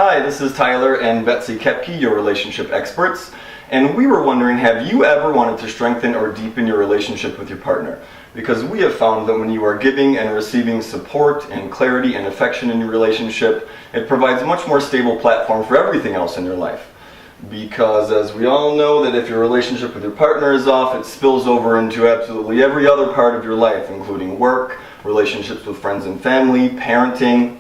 Hi, this is Tyler and Betsy Kepke, your relationship experts, and we were wondering, have you ever wanted to strengthen or deepen your relationship with your partner? Because we have found that when you are giving and receiving support and clarity and affection in your relationship, it provides a much more stable platform for everything else in your life. Because as we all know, that if your relationship with your partner is off, it spills over into absolutely every other part of your life, including work, relationships with friends and family, parenting.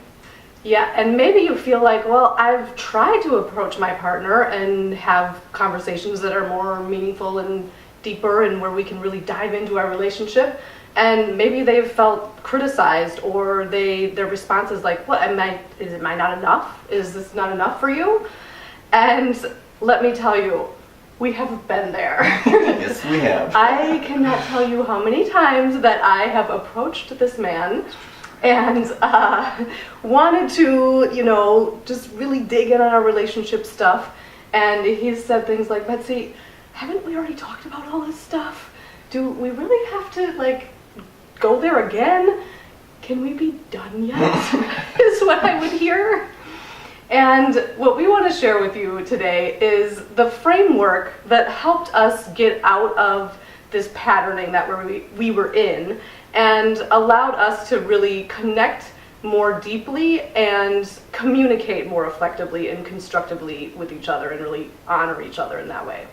Yeah, and maybe you feel like, well, I've tried to approach my partner and have conversations that are more meaningful and deeper and where we can really dive into our relationship, and maybe they've felt criticized, or their response is like, what, am I not enough? Is this not enough for you? And let me tell you, we have been there. Yes, we have. I cannot tell you how many times that I have approached this man and wanted to, just really dig in on our relationship stuff. And he said things like, Betsy, haven't we already talked about all this stuff? Do we really have to, go there again? Can we be done yet? Is what I would hear. And what we want to share with you today is the framework that helped us get out of this patterning that we were in, and allowed us to really connect more deeply and communicate more effectively and constructively with each other and really honor each other in that way.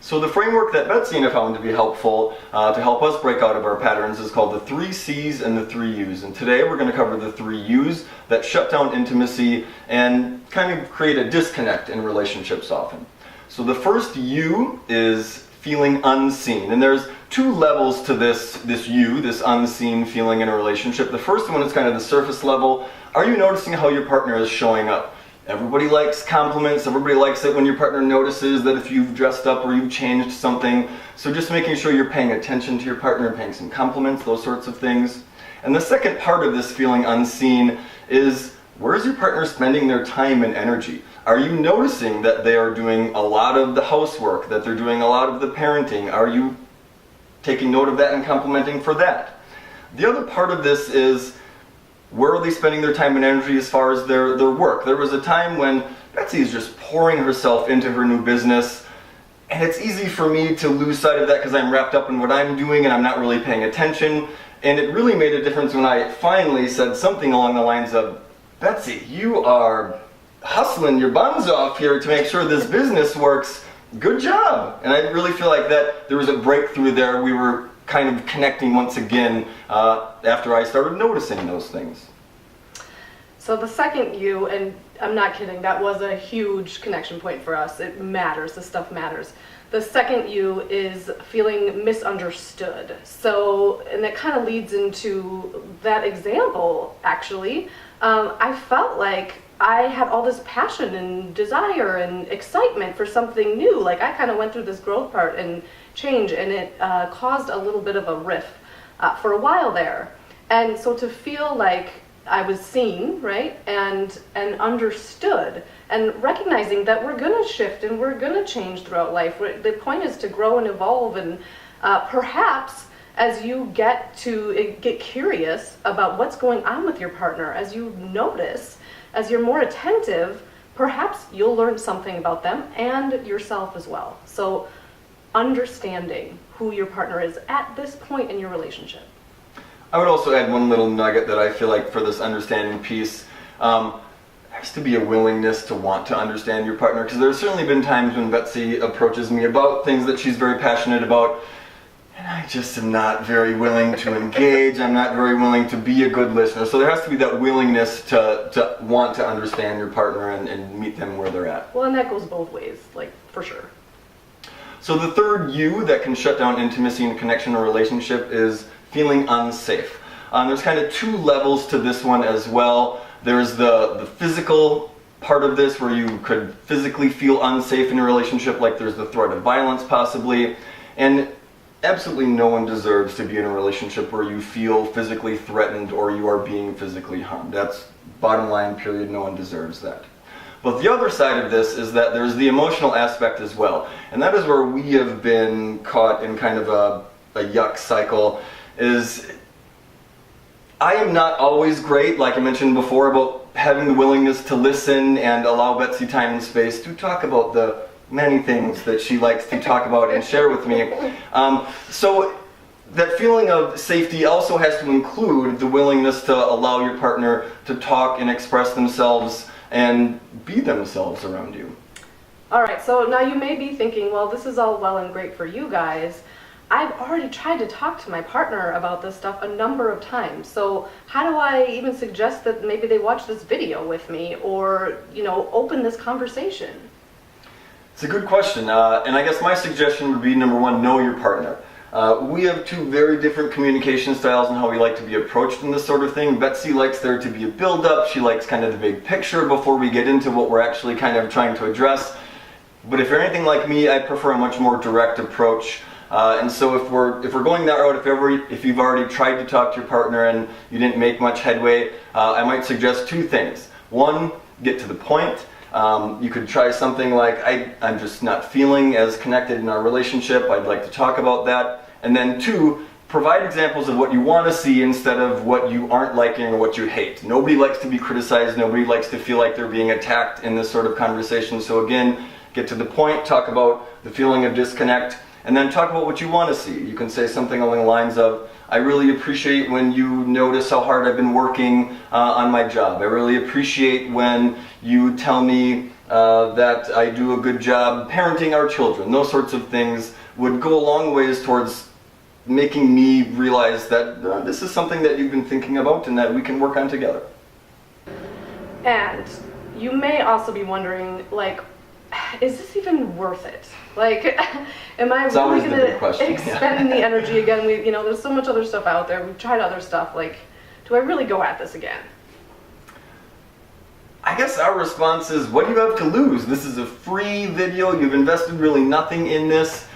So the framework that Betsy and I found to be helpful to help us break out of our patterns is called the 3 C's and the 3 U's. And today we're going to cover the 3 U's that shut down intimacy and kind of create a disconnect in relationships often. So the first U is feeling unseen. And there's 2 levels to this U, this unseen feeling in a relationship. The first one is kind of the surface level. Are you noticing how your partner is showing up? Everybody likes compliments. Everybody likes it when your partner notices that if you've dressed up or you've changed something. So just making sure you're paying attention to your partner, paying some compliments, those sorts of things. And the second part of this feeling unseen is, where is your partner spending their time and energy? Are you noticing that they are doing a lot of the housework, that they're doing a lot of the parenting? Are you taking note of that and complimenting for that? The other part of this is, where are they spending their time and energy as far as their work? There was a time when Betsy is just pouring herself into her new business, and it's easy for me to lose sight of that because I'm wrapped up in what I'm doing and I'm not really paying attention. And it really made a difference when I finally said something along the lines of, Betsy, you are hustling your buns off here to make sure this business works. Good job. And I really feel like that there was a breakthrough there. We were kind of connecting once again after I started noticing those things. So the second U, and I'm not kidding, that was a huge connection point for us. It matters, this stuff matters. The second U is feeling misunderstood. So, and that kind of leads into that example, actually. I felt like I had all this passion and desire and excitement for something new. Like, I kind of went through this growth part and change, and it caused a little bit of a rift for a while there. And so to feel like I was seen, right, and understood, and recognizing that we're going to shift and we're going to change throughout life. The point is to grow and evolve, and perhaps as you get curious about what's going on with your partner, as you notice, as you're more attentive, perhaps you'll learn something about them and yourself as well. So understanding who your partner is at this point in your relationship. I would also add one little nugget that I feel like for this understanding piece, has to be a willingness to want to understand your partner, because there's certainly been times when Betsy approaches me about things that she's very passionate about, and I just am not very willing to engage. I'm not very willing to be a good listener. So there has to be that willingness to want to understand your partner and meet them where they're at. Well, and that goes both ways, for sure. So the third U that can shut down intimacy and connection or relationship is feeling unsafe. There's kind of 2 levels to this one as well. There's the physical part of this, where you could physically feel unsafe in a relationship, like there's the threat of violence possibly. And absolutely no one deserves to be in a relationship where you feel physically threatened or you are being physically harmed. That's bottom line, period. No one deserves that. But the other side of this is that there's the emotional aspect as well. And that is where we have been caught in kind of a yuck cycle, is I am not always great, like I mentioned before, about having the willingness to listen and allow Betsy time and space to talk about the many things that she likes to talk about and share with me. So that feeling of safety also has to include the willingness to allow your partner to talk and express themselves and be themselves around you. All right, so now you may be thinking, well, this is all well and great for you guys. I've already tried to talk to my partner about this stuff a number of times. So how do I even suggest that maybe they watch this video with me or, open this conversation? It's a good question, and I guess my suggestion would be, number one, know your partner. We have two very different communication styles and how we like to be approached in this sort of thing. Betsy likes there to be a build-up. She likes kind of the big picture before we get into what we're actually kind of trying to address. But if you're anything like me, I prefer a much more direct approach. And so if we're going that route, if you've already tried to talk to your partner and you didn't make much headway, I might suggest two things. One, get to the point. You could try something like, I'm just not feeling as connected in our relationship, I'd like to talk about that. And then two, provide examples of what you want to see instead of what you aren't liking or what you hate. Nobody likes to be criticized, nobody likes to feel like they're being attacked in this sort of conversation. So again, get to the point, talk about the feeling of disconnect, and then talk about what you want to see. You can say something along the lines of, I really appreciate when you notice how hard I've been working on my job. I really appreciate when you tell me that I do a good job parenting our children. Those sorts of things would go a long ways towards making me realize that this is something that you've been thinking about and that we can work on together. And you may also be wondering, is this even worth it? Am I really going to expend the energy again? There's so much other stuff out there. We've tried other stuff. Do I really go at this again? I guess our response is, what do you have to lose? This is a free video. You've invested really nothing in this.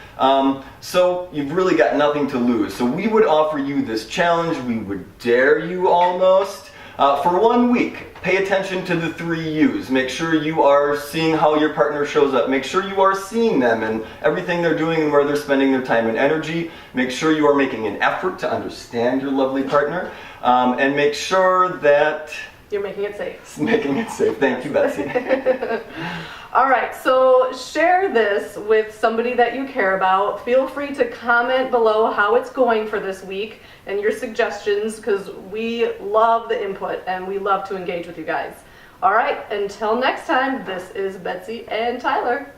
So you've really got nothing to lose. So we would offer you this challenge. We would dare you almost. For 1 week, pay attention to the 3 U's. Make sure you are seeing how your partner shows up. Make sure you are seeing them and everything they're doing and where they're spending their time and energy. Make sure you are making an effort to understand your lovely partner. And make sure that you're making it safe. Making it safe. Thank you, Betsy. All right, so share this with somebody that you care about. Feel free to comment below how it's going for this week and your suggestions, because we love the input and we love to engage with you guys. All right, until next time, this is Betsy and Tyler.